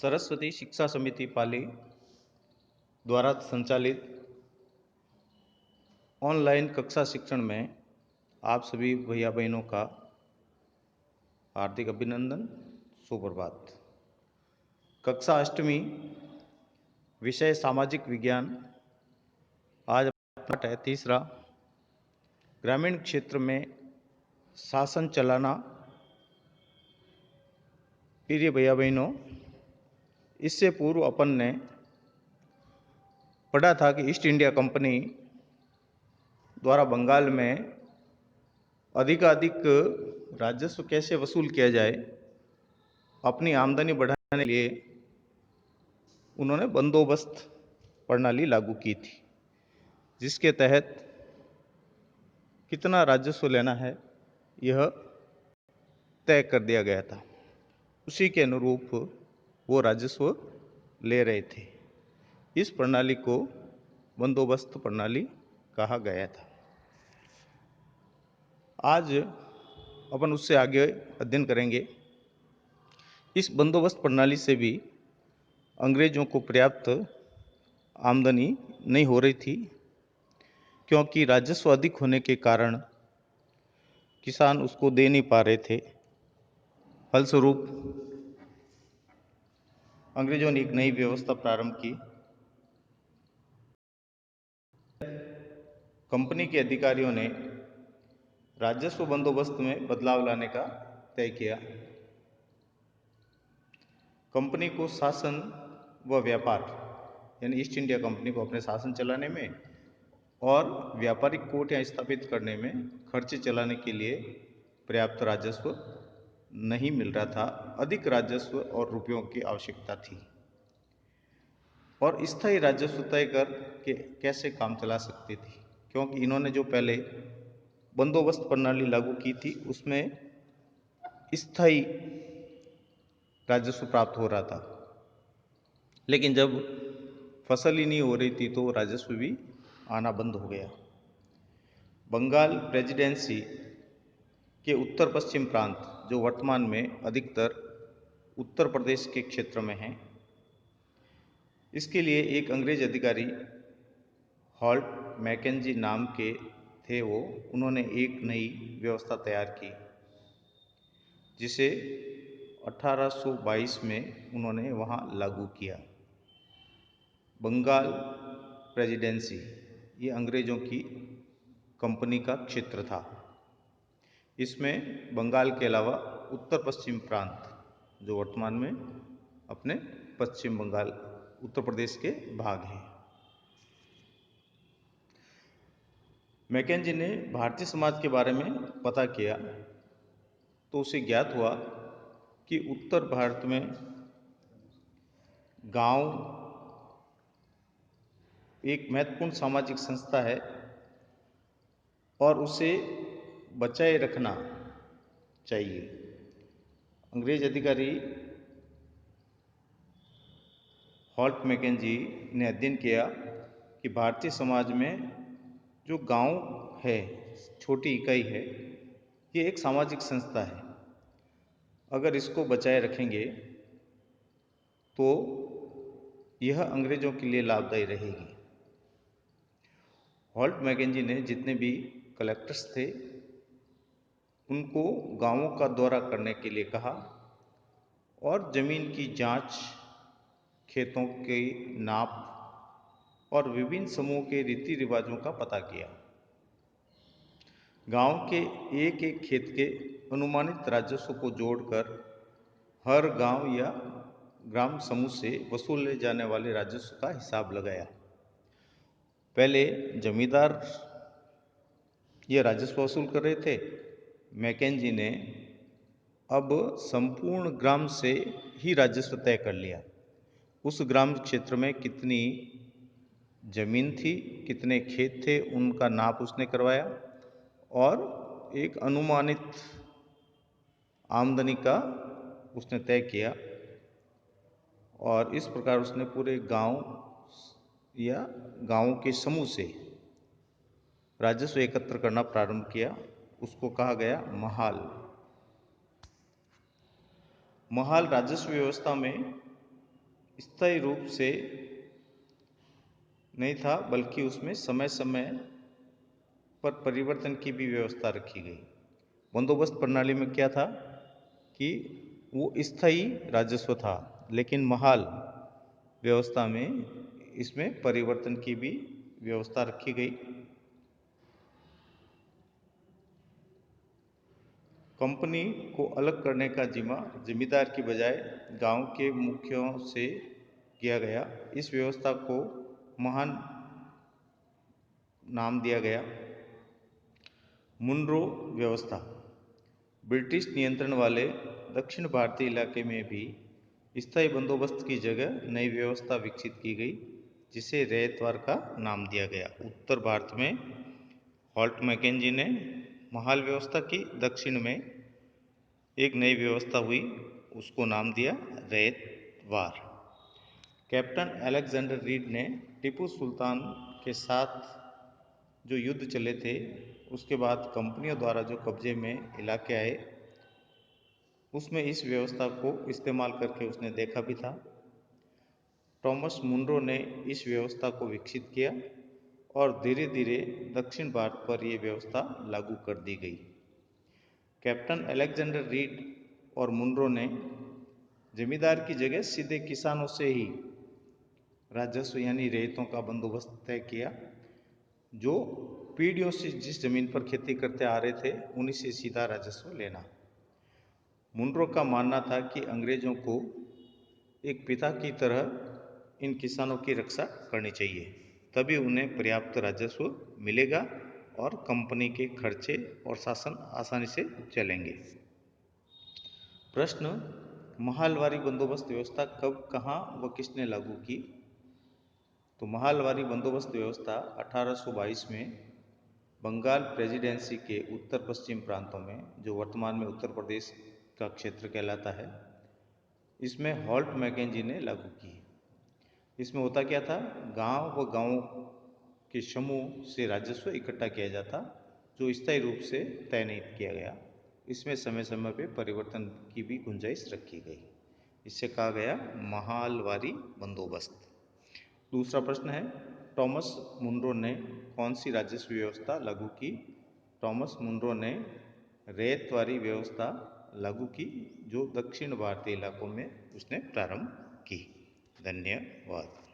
सरस्वती शिक्षा समिति पाली द्वारा संचालित ऑनलाइन कक्षा शिक्षण में आप सभी भैया बहनों का हार्दिक अभिनंदन, सुप्रभात। कक्षा अष्टमी, विषय सामाजिक विज्ञान। आज पाठ है तीसरा, ग्रामीण क्षेत्र में शासन चलाना। प्रिय भैया बहनों, इससे पूर्व अपन ने पढ़ा था कि ईस्ट इंडिया कंपनी द्वारा बंगाल में अधिकाधिक राजस्व कैसे वसूल किया जाए, अपनी आमदनी बढ़ाने के लिए उन्होंने बंदोबस्त प्रणाली लागू की थी, जिसके तहत कितना राजस्व लेना है यह तय कर दिया गया था। उसी के अनुरूप वो राजस्व ले रहे थे। इस प्रणाली को बंदोबस्त प्रणाली कहा गया था। आज अपन उससे आगे अध्ययन करेंगे। इस बंदोबस्त प्रणाली से भी अंग्रेजों को पर्याप्त आमदनी नहीं हो रही थी, क्योंकि राजस्व अधिक होने के कारण किसान उसको दे नहीं पा रहे थे। फलस्वरूप अंग्रेजों ने एक नई व्यवस्था प्रारंभ की। कंपनी के अधिकारियों ने राजस्व बंदोबस्त में बदलाव लाने का तय किया। कंपनी को शासन व व्यापार, यानी ईस्ट इंडिया कंपनी को अपने शासन चलाने में और व्यापारिक कोर्ट स्थापित करने में खर्चे चलाने के लिए पर्याप्त राजस्व नहीं मिल रहा था। अधिक राजस्व और रुपयों की आवश्यकता थी, और स्थायी राजस्व तय कर के कैसे काम चला सकती थी, क्योंकि इन्होंने जो पहले बंदोबस्त प्रणाली लागू की थी उसमें स्थायी राजस्व प्राप्त हो रहा था, लेकिन जब फसल ही नहीं हो रही थी तो राजस्व भी आना बंद हो गया। बंगाल प्रेसिडेंसी के उत्तर पश्चिम प्रांत, जो वर्तमान में अधिकतर उत्तर प्रदेश के क्षेत्र में है, इसके लिए एक अंग्रेज अधिकारी हॉल्ट मैकेंजी नाम के थे। उन्होंने एक नई व्यवस्था तैयार की, जिसे 1822 में उन्होंने वहाँ लागू किया। बंगाल प्रेसिडेंसी ये अंग्रेजों की कंपनी का क्षेत्र था। इसमें बंगाल के अलावा उत्तर पश्चिम प्रांत, जो वर्तमान में अपने पश्चिम बंगाल उत्तर प्रदेश के भाग हैं। मैकेंजी ने भारतीय समाज के बारे में पता किया तो उसे ज्ञात हुआ कि उत्तर भारत में गांव एक महत्वपूर्ण सामाजिक संस्था है और उसे बचाए रखना चाहिए। अंग्रेज अधिकारी हॉल्ट मैकेंजी ने अध्ययन किया कि भारतीय समाज में जो गांव है, छोटी इकाई है, ये एक सामाजिक संस्था है। अगर इसको बचाए रखेंगे तो यह अंग्रेजों के लिए लाभदायी रहेगी। हॉल्ट मैकेंजी ने जितने भी कलेक्टर्स थे उनको गांवों का दौरा करने के लिए कहा और जमीन की जांच, खेतों की नाप और विभिन्न समूह के रीति रिवाजों का पता किया। गांव के एक एक खेत के अनुमानित राजस्व को जोड़कर हर गांव या ग्राम समूह से वसूले जाने वाले राजस्व का हिसाब लगाया। पहले जमींदार ये राजस्व वसूल कर रहे थे। मैकेंजी ने अब संपूर्ण ग्राम से ही राजस्व तय कर लिया। उस ग्राम क्षेत्र में कितनी जमीन थी, कितने खेत थे, उनका नाप उसने करवाया और एक अनुमानित आमदनी का उसने तय किया। और इस प्रकार उसने पूरे गांव या गांवों के समूह से राजस्व एकत्र करना प्रारंभ किया। उसको कहा गया महाल। राजस्व व्यवस्था में स्थायी रूप से नहीं था, बल्कि उसमें समय समय पर परिवर्तन की भी व्यवस्था रखी गई। बंदोबस्त प्रणाली में क्या था कि वो स्थायी राजस्व था, लेकिन महाल व्यवस्था में इसमें परिवर्तन की भी व्यवस्था रखी गई। कंपनी को अलग करने का जिम्मा जमींदार की बजाय गांव के मुखियों से किया गया। इस व्यवस्था को महान नाम दिया गया। मुनरो व्यवस्था। ब्रिटिश नियंत्रण वाले दक्षिण भारतीय इलाके में भी स्थायी बंदोबस्त की जगह नई व्यवस्था विकसित की गई, जिसे रैयतवार का नाम दिया गया। उत्तर भारत में हॉल्ट मैकेंजी ने महाल व्यवस्था की, दक्षिण में एक नई व्यवस्था हुई, उसको नाम दिया रैयतवार। कैप्टन अलेक्जेंडर रीड ने टीपू सुल्तान के साथ जो युद्ध चले थे, उसके बाद कंपनियों द्वारा जो कब्जे में इलाके आए, उसमें इस व्यवस्था को इस्तेमाल करके उसने देखा भी था। थॉमस मुनरो ने इस व्यवस्था को विकसित किया और धीरे धीरे दक्षिण भारत पर यह व्यवस्था लागू कर दी गई। कैप्टन अलेक्जेंडर रीड और मुनरो ने जमींदार की जगह सीधे किसानों से ही राजस्व यानी रेतों का बंदोबस्त तय किया। जो पीढ़ियों से जिस जमीन पर खेती करते आ रहे थे, उन्हीं से सीधा राजस्व लेना। मुनरो का मानना था कि अंग्रेजों को एक पिता की तरह इन किसानों की रक्षा करनी चाहिए, तभी उन्हें पर्याप्त राजस्व मिलेगा और कंपनी के खर्चे और शासन आसानी से चलेंगे। प्रश्न, महालवारी बंदोबस्त व्यवस्था कब, कहाँ व किसने लागू की? तो महालवारी बंदोबस्त व्यवस्था 1822 में बंगाल प्रेसिडेंसी के उत्तर पश्चिम प्रांतों में, जो वर्तमान में उत्तर प्रदेश का क्षेत्र कहलाता है, इसमें हॉल्ट मैकेंजी ने लागू की। इसमें होता क्या था, गांव व गांवों के समूह से राजस्व इकट्ठा किया जाता, जो स्थायी रूप से तय नहीं किया गया। इसमें समय समय पे परिवर्तन की भी गुंजाइश रखी गई। इससे कहा गया महालवारी बंदोबस्त। दूसरा प्रश्न है, थॉमस मुनरो ने कौन सी राजस्व व्यवस्था लागू की? थॉमस मुनरो ने रैयतवारी व्यवस्था लागू की, जो दक्षिण भारतीय इलाकों में उसने प्रारंभ की। धन्यवाद।